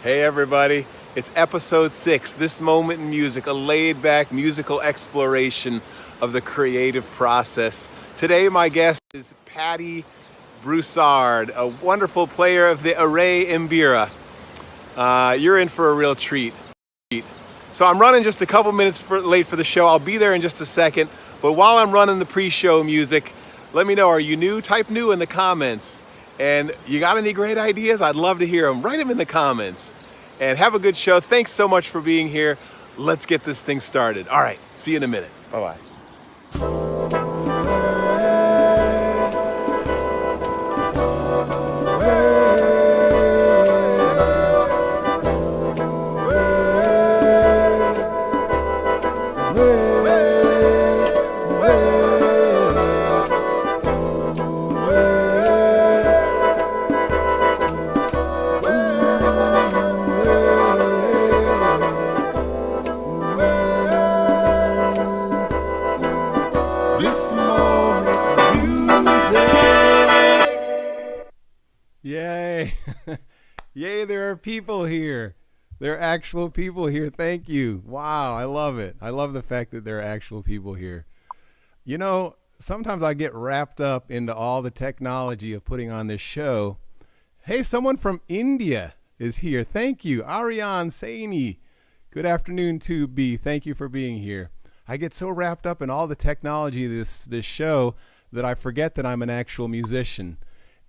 Hey everybody, it's episode 6, This Moment in Music, a laid-back musical exploration of the creative process. Today my guest is Patti Broussard, a wonderful player of the Array Mbira. You're in for a real treat. So I'm running just a couple minutes late for the show. I'll be there in just a second, but while I'm running the pre-show music, let me know, are you new? Type new in the comments. And you got any great ideas? I'd love to hear them. Write them in the comments. And have a good show. Thanks so much for being here. Let's get this thing started. All right, see you in a minute. Bye-bye. Yay. Yay, there are people here. There are actual people here. Thank you. Wow, I love it. I love the fact that there are actual people here. You know, sometimes I get wrapped up into all the technology of putting on this show. Hey, someone from India is here. Thank you. Aryan Saini. Good afternoon to B. Thank you for being here. I get so wrapped up in all the technology of this show that I forget that I'm an actual musician.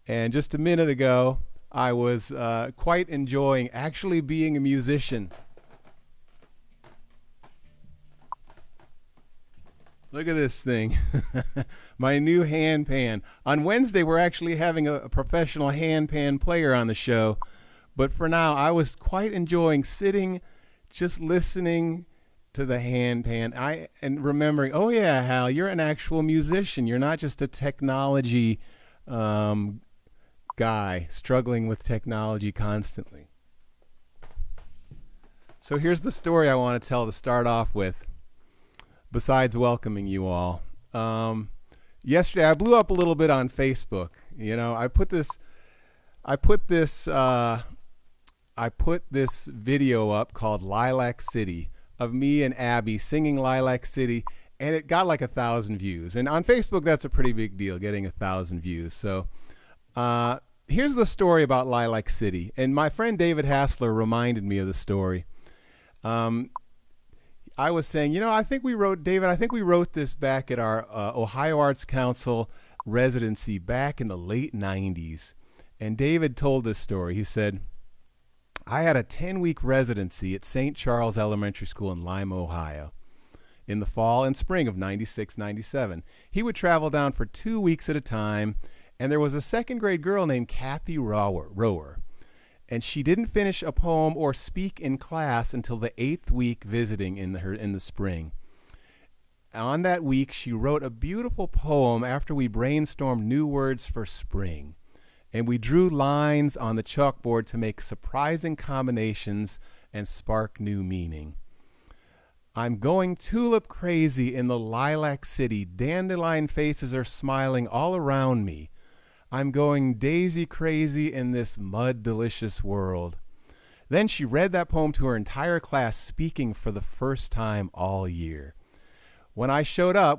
And just a minute ago, I was quite enjoying actually being a musician. Look at this thing. My new hand pan. On Wednesday, we're actually having a professional hand pan player on the show. But for now, I was quite enjoying sitting, just listening to the hand pan. And remembering, oh yeah, Hal, you're an actual musician. You're not just a technology guy struggling with technology constantly. So here's the story I want to tell to start off with, besides welcoming you all. Yesterday I blew up a little bit on Facebook. You know, I put this video up called Lilac City of me and Abby singing Lilac City, and it got like 1,000 views. And on Facebook, that's a pretty big deal, getting 1,000 views. So here's the story about Lilac City. And my friend David Hassler reminded me of the story. I was saying, you know, I think we wrote this back at our Ohio Arts Council residency back in the late 90s. And David told this story. He said, I had a 10-week residency at St. Charles Elementary School in Lima, Ohio, in the fall and spring of 96, 97. He would travel down for 2 weeks at a time, and there was a second grade girl named Kathy Rower, and she didn't finish a poem or speak in class until the 8th week visiting in the spring. On that week, she wrote a beautiful poem after we brainstormed new words for spring. And we drew lines on the chalkboard to make surprising combinations and spark new meaning. I'm going tulip crazy in the lilac city. Dandelion faces are smiling all around me. I'm going daisy crazy in this mud delicious world. Then she read that poem to her entire class, speaking for the first time all year. When David showed up,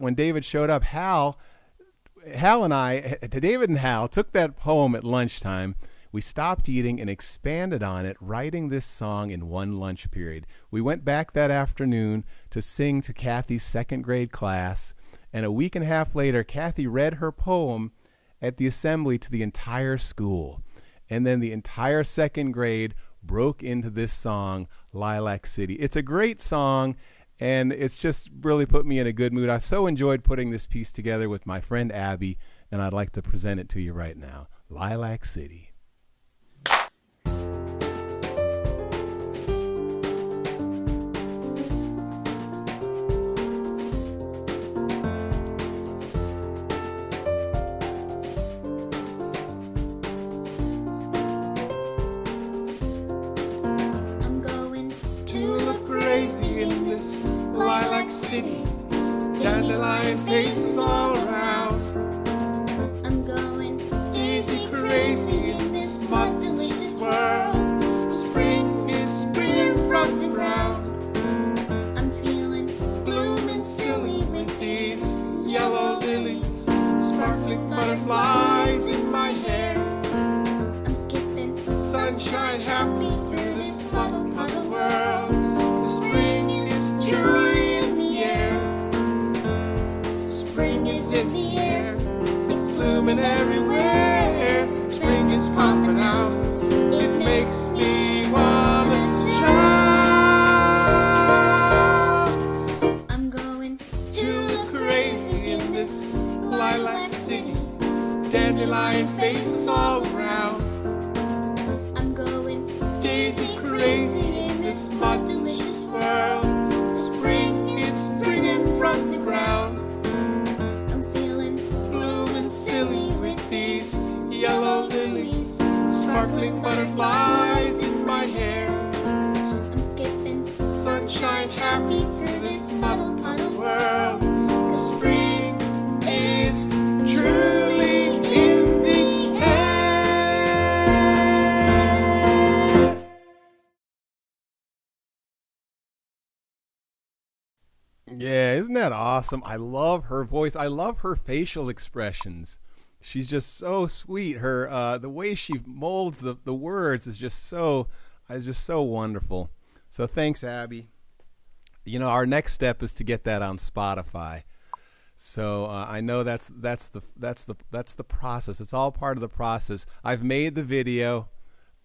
David and Hal took that poem at lunchtime. We stopped eating and expanded on it, writing this song in one lunch period. We went back that afternoon to sing to Kathy's second grade class, and a week and a half later, Kathy read her poem at the assembly to the entire school. And then the entire second grade broke into this song, Lilac City. It's a great song, and it's just really put me in a good mood. I've so enjoyed putting this piece together with my friend Abby, and I'd like to present it to you right now. Lilac City. City, dandelion faces all around. I'm going daisy crazy in this mud delicious world. Spring butterflies in my hair. I'm skipping sunshine happy through this puddle puddle world. The spring is truly in the air. Spring is in the air. It's blooming everywhere. Spring is popping out. It makes me wanna shout. I'm going to look crazy in this Lilac City. Dandelion faces all around. I'm going daisy crazy in this mud delicious world. Spring is springing from the ground. I'm feeling blue and silly with these yellow lilies, sparkling butterflies in my hair. I'm skipping sunshine happy through this puddle puddle world. 'Cause spring is truly in the air. Yeah, isn't that awesome? I love her voice. I love her facial expressions. She's just so sweet. Her the way she molds the words is just so wonderful. So thanks, Abby. You know, our next step is to get that on Spotify. So I know that's the process. It's all part of the process. I've made the video.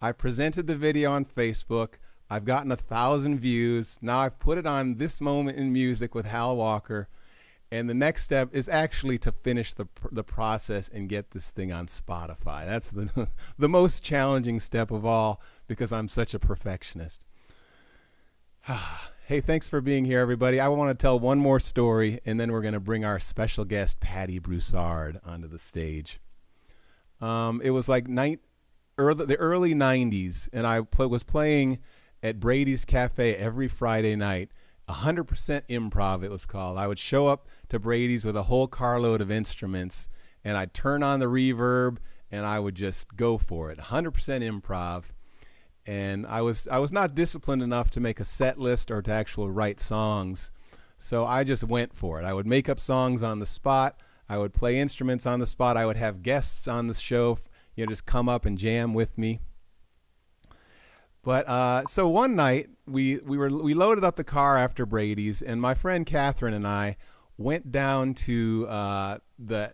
I presented the video on Facebook. I've gotten 1,000 views. Now I've put it on This Moment in Music with Hal Walker. And the next step is actually to finish the process and get this thing on Spotify. That's the the most challenging step of all because I'm such a perfectionist. Hey, thanks for being here, everybody. I want to tell one more story, and then we're going to bring our special guest, Patti Broussard, onto the stage. It was like the early 90s, and I was playing at Brady's Cafe every Friday night. 100% improv, it was called. I would show up to Brady's with a whole carload of instruments, and I'd turn on the reverb, and I would just go for it. 100% improv. And I was not disciplined enough to make a set list or to actually write songs, so I just went for it. I would make up songs on the spot. I would play instruments on the spot. I would have guests on the show, just come up and jam with me. But so one night we loaded up the car after Brady's, and my friend Catherine and I went down to the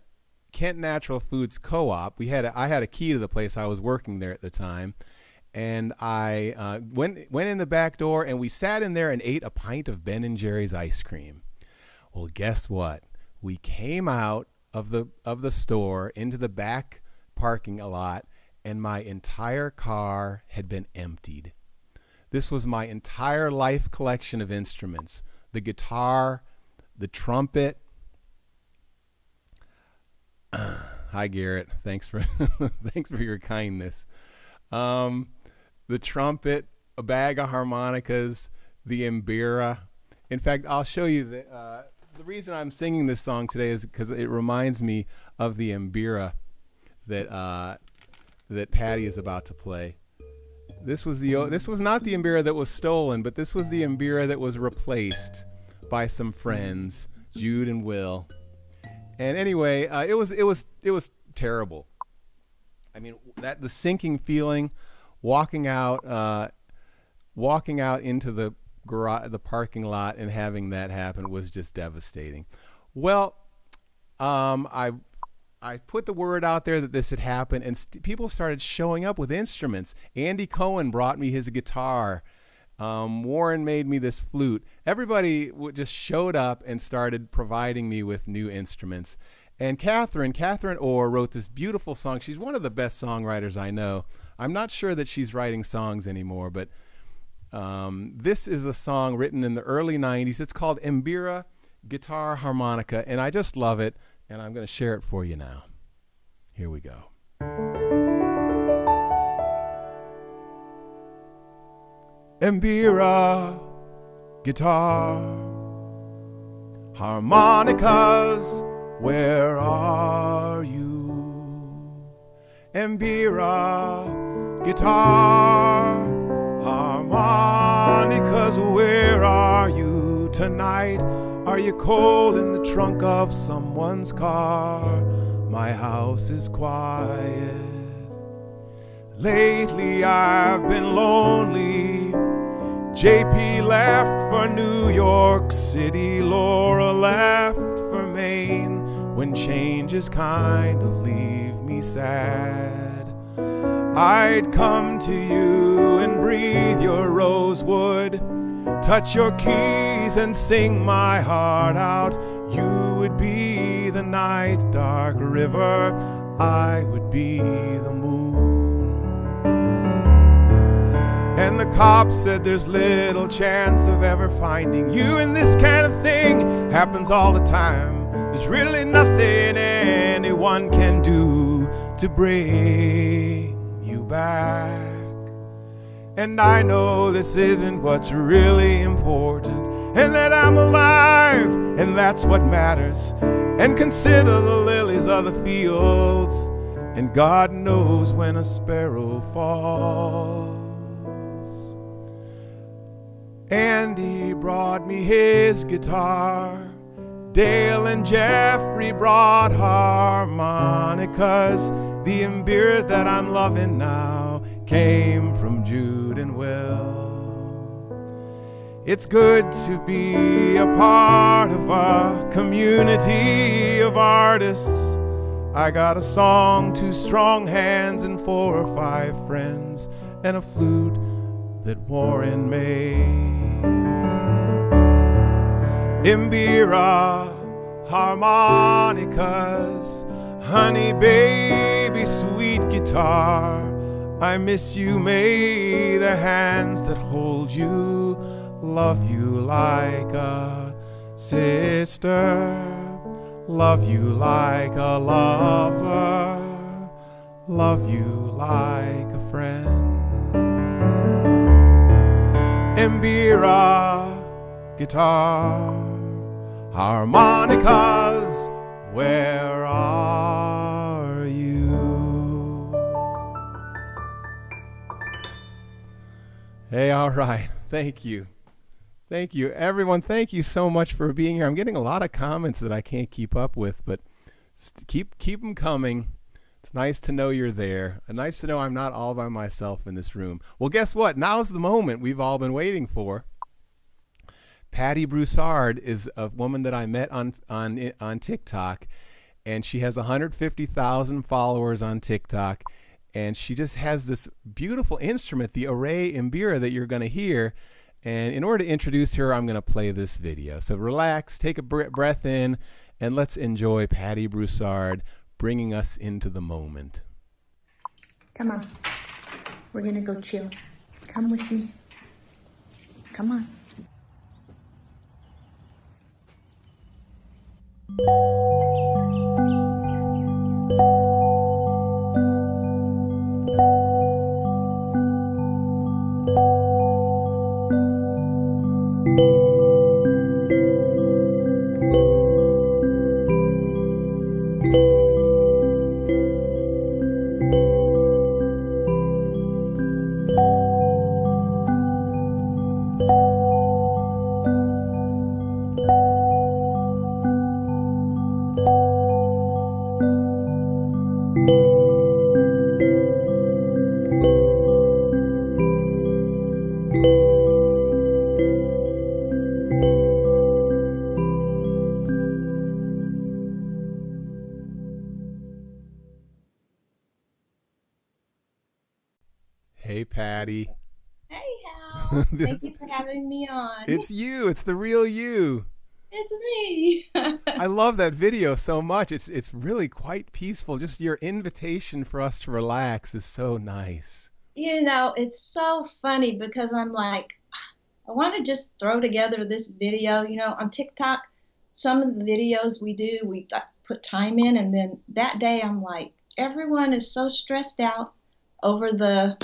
Kent Natural Foods Co-op. I had a key to the place. I was working there at the time, and I went in the back door, and we sat in there and ate a pint of Ben & Jerry's ice cream. Well, guess what? We came out of the store into the back parking lot, and my entire car had been emptied. This was my entire life collection of instruments: the guitar, the trumpet. Hi, Garrett. Thanks for your kindness. The trumpet, a bag of harmonicas, the Mbira. In fact, I'll show you the reason I'm singing this song today is because it reminds me of the Mbira that Patti is about to play. This was not the Mbira that was stolen, but this was the Mbira that was replaced by some friends, Jude and Will. And anyway, it was terrible. I mean, the sinking feeling, walking out into the parking lot and having that happen was just devastating. Well, I put the word out there that this had happened, and people started showing up with instruments. Andy Cohen brought me his guitar. Warren made me this flute. Everybody just showed up and started providing me with new instruments. And Catherine Orr wrote this beautiful song. She's one of the best songwriters I know. I'm not sure that she's writing songs anymore, but this is a song written in the early 90s. It's called Mbr Guitar Harmonica, and I just love it. And I'm going to share it for you now. Here we go. Mbr Guitar Harmonicas, where are you? Mbr Guitar Harmonicas, where are you tonight? Are you cold in the trunk of someone's car? my house is quiet. Lately I've been lonely. JP left for New York City, Laura left for Maine. When changes kind of leave me sad, I'd come to you and breathe your rosewood, touch your keys and sing my heart out. You would be the night, dark river, I would be the moon. And the cops said there's little chance of ever finding you, and this kind of thing happens all the time. There's really nothing anyone can do to bring you back. And I know this isn't what's really important, and that I'm alive, and that's what matters. And consider the lilies of the fields, and God knows when a sparrow falls. Andy brought me his guitar, Dale and Jeffrey brought harmonicas. The Mbirs that I'm loving now came from Jude and Will. It's good to be a part of a community of artists. I got a song, 2 strong hands, and 4 or 5 friends, and a flute that Warren made. Mbira harmonicas, honey baby sweet guitar, I miss you, may the hands that hold you love you like a sister, love you like a lover, love you like a friend. Mbira guitar harmonicas, where are you? Hey, all right. Thank you. Thank you, everyone. Thank you so much for being here. I'm getting a lot of comments that I can't keep up with, but keep them coming. It's nice to know you're there, and nice to know I'm not all by myself in this room. Well, guess what? Now's the moment we've all been waiting for. Patti Broussard is a woman that I met on TikTok, and she has 150,000 followers on TikTok, and she just has this beautiful instrument, the Array Mbira, that you're going to hear. And in order to introduce her, I'm going to play this video. So relax, take a breath in, and let's enjoy Patti Broussard bringing us into the moment. Come on. We're going to go chill. Come with me. Come on. Hey, Patti. Hey, Hal. Thank you for having me on. It's you. It's the real you. It's me. I love that video so much. It's really quite peaceful. Just your invitation for us to relax is so nice. You know, it's so funny because I'm like, I want to just throw together this video. You know, on TikTok, some of the videos we do, we put time in, and then that day I'm like, everyone is so stressed out over the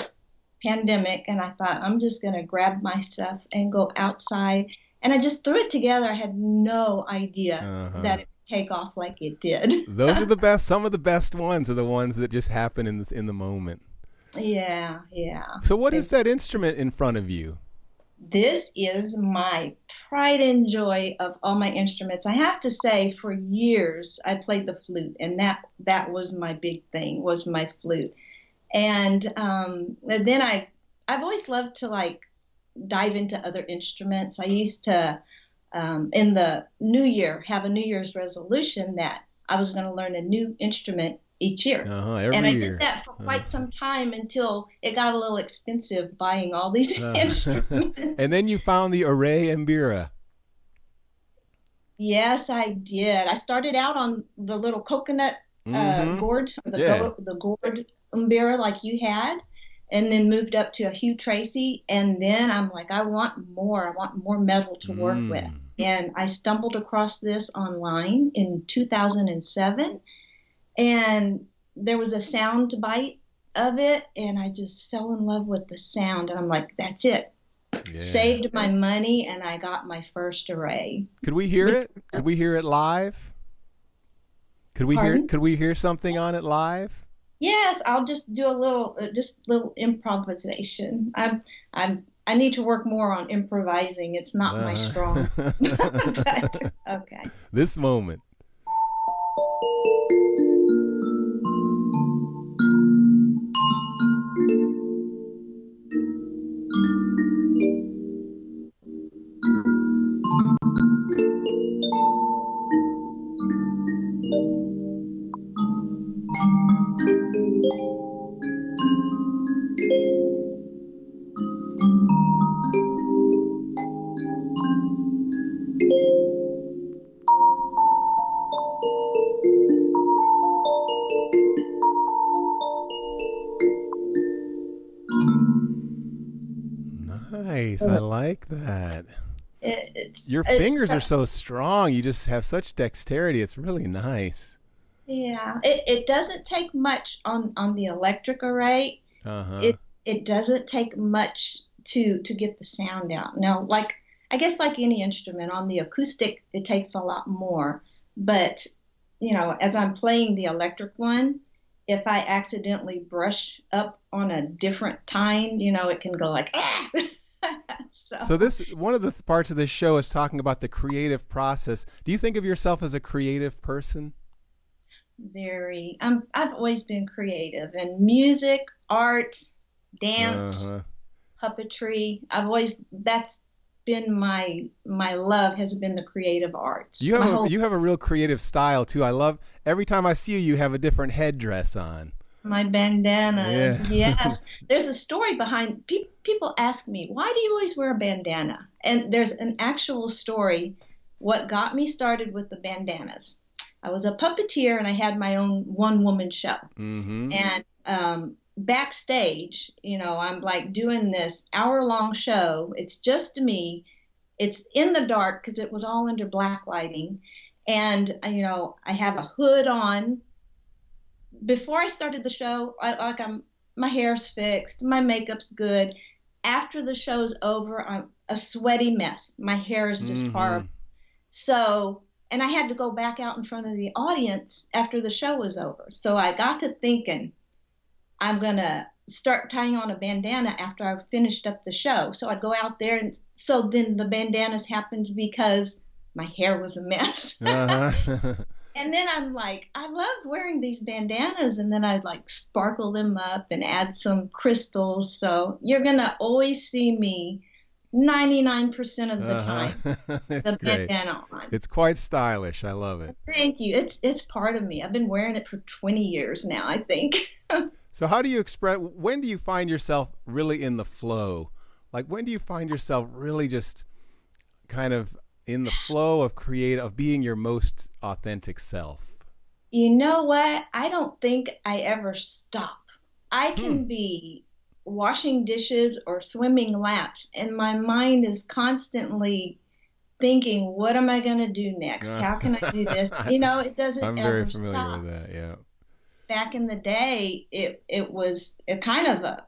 pandemic, and I thought I'm just going to grab my stuff and go outside. And I just threw it together. I had no idea that it would take off like it did. Those are the best. Some of the best ones are the ones that just happen in the moment. Yeah, yeah. So what is that instrument in front of you? This is my pride and joy of all my instruments. I have to say, for years I played the flute, and that was my big thing, was my flute. And then I've always loved to like dive into other instruments. I used to in the new year have a New Year's resolution that I was going to learn a new instrument each year. Every and I year. did that for quite some time until it got a little expensive buying all these instruments. And then you found the Array Mbira. Yes, I did. I started out on the little coconut gourd, the gourd Mbira like you had, and then moved up to a Hugh Tracy. And then I'm like, I want more. I want more metal to work with. And I stumbled across this online in 2007. And there was a sound bite of it, and I just fell in love with the sound. And I'm like, that's it. Yeah. Saved my money, and I got my first Array. Could we hear it? Could we hear it live? Could we hear something on it live? Yes, I'll just do a little improvisation. I need to work more on improvising. It's not my strong. But, okay. This moment. Nice. I like that. Your fingers are so strong. You just have such dexterity. It's really nice. Yeah. It doesn't take much on the electric Array. It doesn't take much to get the sound out. Now, like I guess like any instrument, on the acoustic it takes a lot more. But, you know, as I'm playing the electric one, if I accidentally brush up on a different time, you know, it can go like, ah! So this, one of the parts of this show is talking about the creative process. Do you think of yourself as a creative person? Very. I've always been creative in music, art, dance, puppetry. That's been my love, has been the creative arts. You have a real creative style too. I love every time I see you, you have a different headdress on. My bandanas, yes. There's a story behind. People ask me, why do you always wear a bandana? And there's an actual story. What got me started with the bandanas? I was a puppeteer and I had my own one-woman show. And backstage, you know, I'm like doing this hour-long show. It's just me. It's in the dark because it was all under black lighting. And, you know, I have a hood on. Before I started the show, my hair's fixed, my makeup's good. After the show's over, I'm a sweaty mess. My hair is just horrible. So, and I had to go back out in front of the audience after the show was over. So I got to thinking, I'm going to start tying on a bandana after I've finished up the show. So I'd go out there, and so then the bandanas happened because my hair was a mess. And then I'm like, I love wearing these bandanas, and then I'd like sparkle them up and add some crystals. So you're going to always see me 99% of the time. The great. Bandana on. It's quite stylish. I love it. Thank you. It's part of me. I've been wearing it for 20 years now, I think. So how do you when do you find yourself really in the flow? Like, when do you find yourself really just kind of in the flow of being your most authentic self? You know what? I don't think I ever stop. I can be washing dishes or swimming laps, and my mind is constantly thinking, what am I going to do next? How can I do this? You know, it doesn't I'm ever very familiar stop. with that, yeah. Back in the day, it was a kind of a,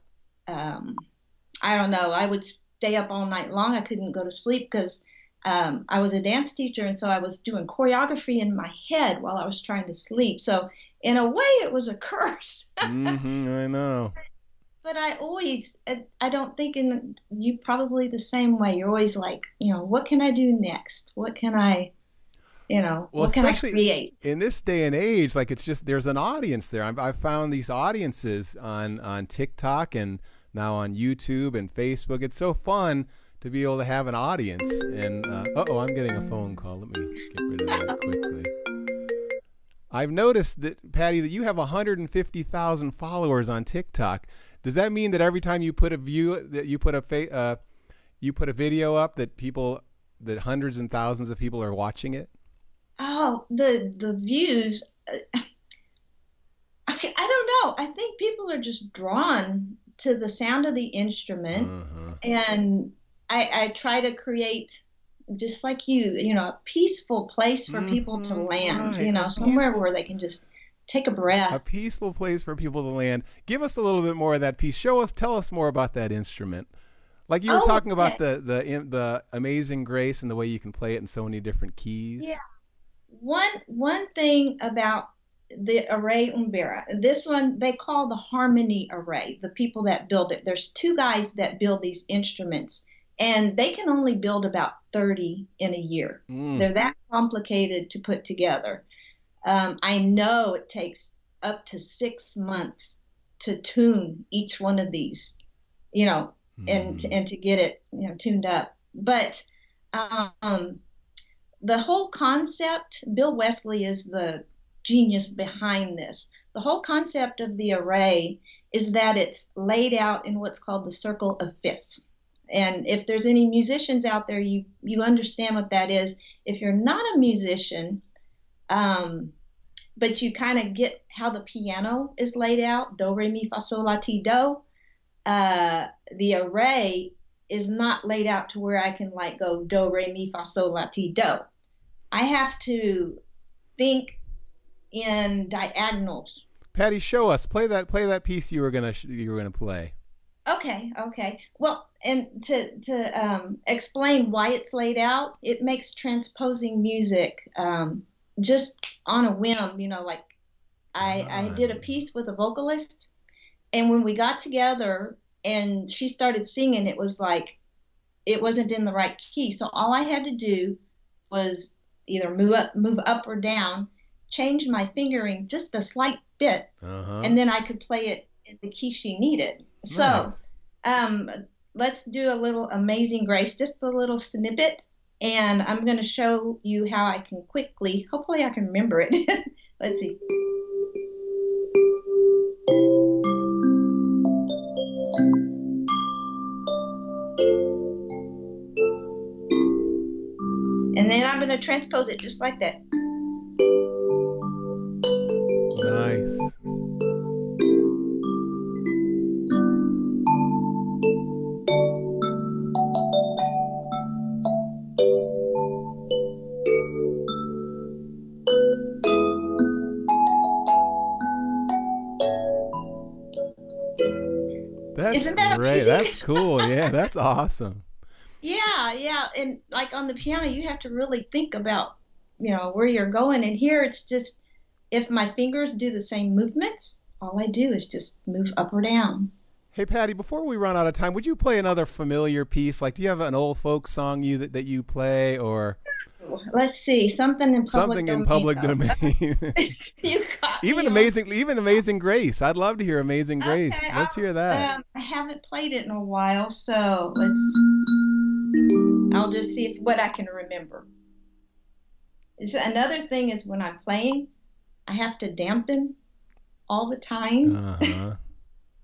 I don't know, I would stay up all night long. I couldn't go to sleep because I was a dance teacher, and so I was doing choreography in my head while I was trying to sleep. So in a way, it was a curse. I know. But I don't think you probably the same way. You're always like, what can I do next? What can Well, what can I especially create? in this day and age, like it's just there's an audience there. I've found these audiences on TikTok and now on YouTube and Facebook. It's so fun to be able to have an audience. And oh, I'm getting a phone call. Let me get rid of that quickly. I've noticed that, Patti, that you have 150,000 followers on TikTok. Does that mean that every time you put a video up that hundreds and thousands of people are watching it? Oh, the views. I don't know. I think people are just drawn to the sound of the instrument, and I try to create, just like a peaceful place for people to land. Right. Somewhere where they can just take a breath. A peaceful place for people to land. Give us a little bit more of that piece. Tell us more about that instrument. Like you were talking about the Amazing Grace and the way you can play it in so many different keys. Yeah. One thing about the Array Mbira, this one they call the Harmony Array, the people that build it. There's two guys that build these instruments, and they can only build about 30 in a year. They're that complicated to put together. I know it takes up to 6 months to tune each one of these, and to get it, tuned up. But the whole concept, Bill Wesley is the genius behind this. The whole concept of the array is that it's laid out in what's called the circle of fifths. And if there's any musicians out there, you understand what that is. If you're not a musician, but you kind of get how the piano is laid out, do, re, mi, fa, sol, la, ti, do, the array is not laid out to where I can like go do, re, mi, fa, sol, la, ti, do. I have to think in diagonals. Patti, show us. Play that piece you were gonna play. Okay. Well, and to explain why it's laid out, it makes transposing music just on a whim. Like I did a piece with a vocalist, and when we got together and she started singing, it was like it wasn't in the right key. So all I had to do was either move up or down, change my fingering just a slight bit, and then I could play it in the key she needed. So let's do a little Amazing Grace, just a little snippet, and I'm going to show you how I can hopefully I can remember it. Let's see. And then I'm going to transpose it just like that. Nice. Isn't that great? amazing? That's cool. Yeah, that's awesome. Yeah. And like on the piano, you have to really think about, where you're going. And here it's just, if my fingers do the same movements, all I do is just move up or down. Hey, Patti, before we run out of time, would you play another familiar piece? Like, do you have an old folk song that you play, or let's see, something in public domain? You got even Amazing Grace. I'd love to hear Amazing Grace. Okay, Let's hear that. I haven't played it in a while, so I'll just see what I can remember. Another thing is when I'm playing, I have to dampen all the tines.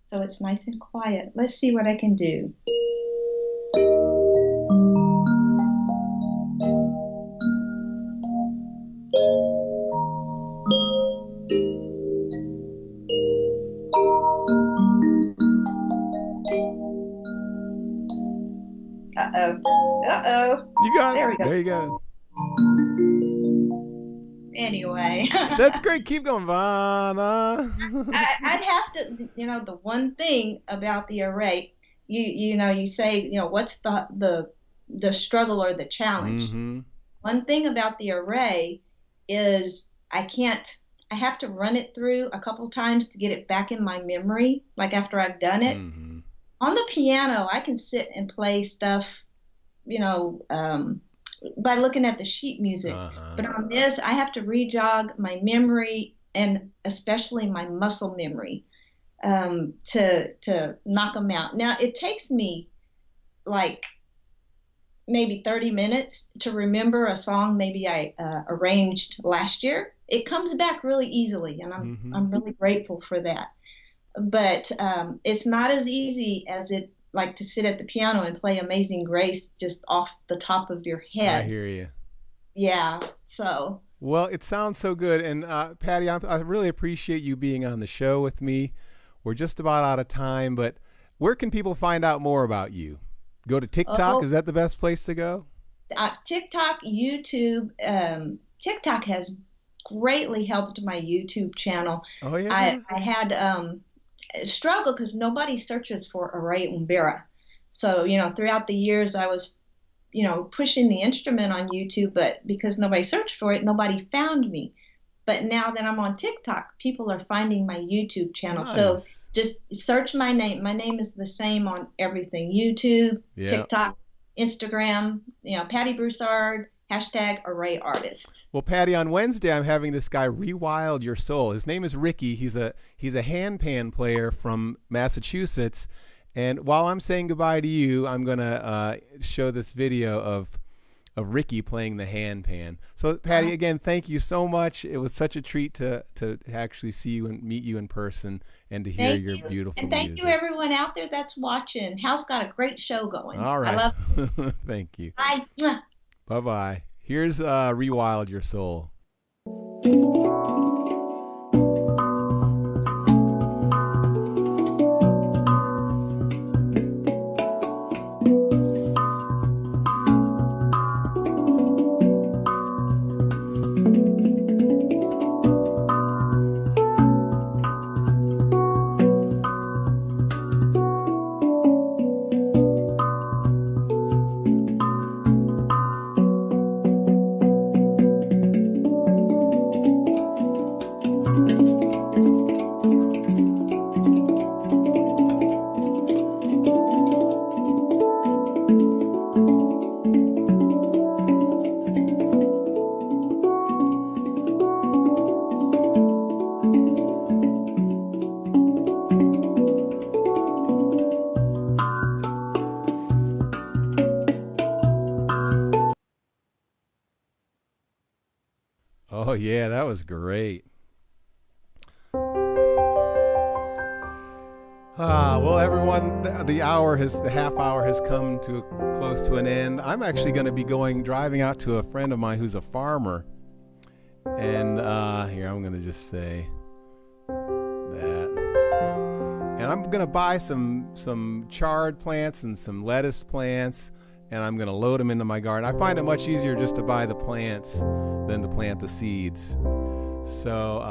So it's nice and quiet. Let's see what I can do. Uh-oh. You got it. There we go. There you go. Anyway. That's great. Keep going, Vanna. I'd have to, the one thing about the array, you say, what's the struggle or the challenge? One thing about the array is I can't I have to run it through a couple times to get it back in my memory, like after I've done it. Mm-hmm. On the piano, I can sit and play stuff, by looking at the sheet music. Uh-huh. But on this, I have to re-jog my memory and especially my muscle memory to knock them out. Now, it takes me like maybe 30 minutes to remember a song maybe I arranged last year. It comes back really easily, and I'm really grateful for that. But it's not as easy as it like to sit at the piano and play Amazing Grace just off the top of your head. I hear you. Yeah. So. Well, it sounds so good. And Patti, I really appreciate you being on the show with me. We're just about out of time, but where can people find out more about you? Go to TikTok. Is that the best place to go? TikTok, YouTube. TikTok has greatly helped my YouTube channel. Oh, yeah. I had struggle because nobody searches for Array Mbira. So, throughout the years I was, pushing the instrument on YouTube, but because nobody searched for it, nobody found me. But now that I'm on TikTok, people are finding my YouTube channel. Nice. So just search my name. My name is the same on everything. YouTube, TikTok, Instagram, Patti Broussard, #ArrayArtist. Well, Patti, on Wednesday, I'm having this guy rewild your soul. His name is Ricky. He's a handpan player from Massachusetts. And while I'm saying goodbye to you, I'm going to show this video of Ricky playing the handpan. So, Patti, again, thank you so much. It was such a treat to actually see you and meet you in person and to hear your beautiful music. And thank music. you, everyone out there that's watching. Hal's got a great show going. All right. I love it. Thank you. Bye. Bye-bye. Here's Rewild Your Soul. Oh, yeah, that was great. Well, everyone, the half hour has come to close to an end. I'm actually going to be driving out to a friend of mine who's a farmer. And here, I'm going to just say that. And I'm going to buy some chard plants and some lettuce plants, and I'm going to load them into my garden. I find it much easier just to buy the plants than to plant the seeds. So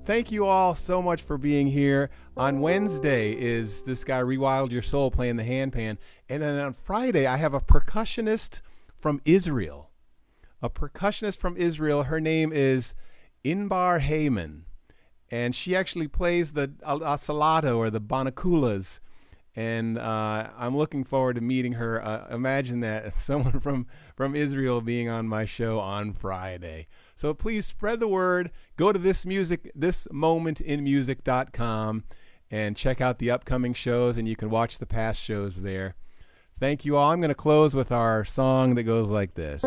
thank you all so much for being here. On Wednesday is this guy Rewild Your Soul playing the handpan, and then on Friday I have a percussionist from Israel. Her name is Mbr Guitar, and she actually plays the asalato or the banakulas. And I'm looking forward to meeting her. Imagine that, someone from Israel being on my show on Friday. So please spread the word. Go to thismomentinmusic.com and check out the upcoming shows, and you can watch the past shows there. Thank you all. I'm going to close with our song that goes like this.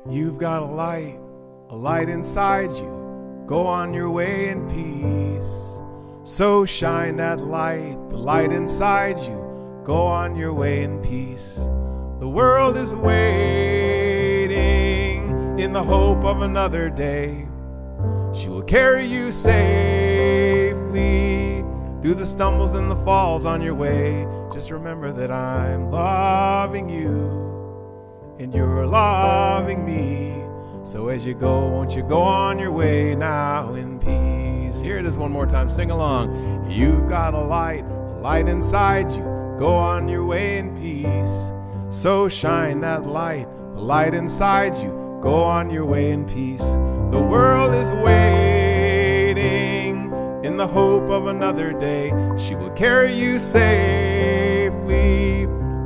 You've got a light inside you. Go on your way in peace. So shine that light, the light inside you. Go on your way in peace. The world is waiting in the hope of another day. She will carry you safely through the stumbles and the falls on your way. Just remember that I'm loving you and you're loving me. So as you go, won't you go on your way now in peace? Here it is one more time. Sing along. You've got a light inside you. Go on your way in peace. So shine that light, the light inside you. Go on your way in peace. The world is waiting in the hope of another day. She will carry you safely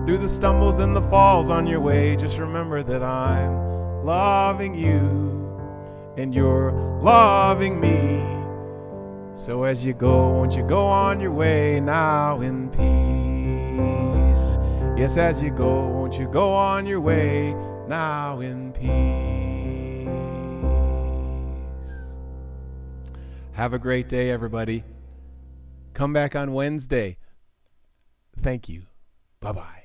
through the stumbles and the falls on your way. Just remember that I'm loving you and you're loving me. So as you go, won't you go on your way now in peace? Yes, as you go, won't you go on your way now in peace? Have a great day, everybody. Come back on Wednesday. Thank you. Bye-bye.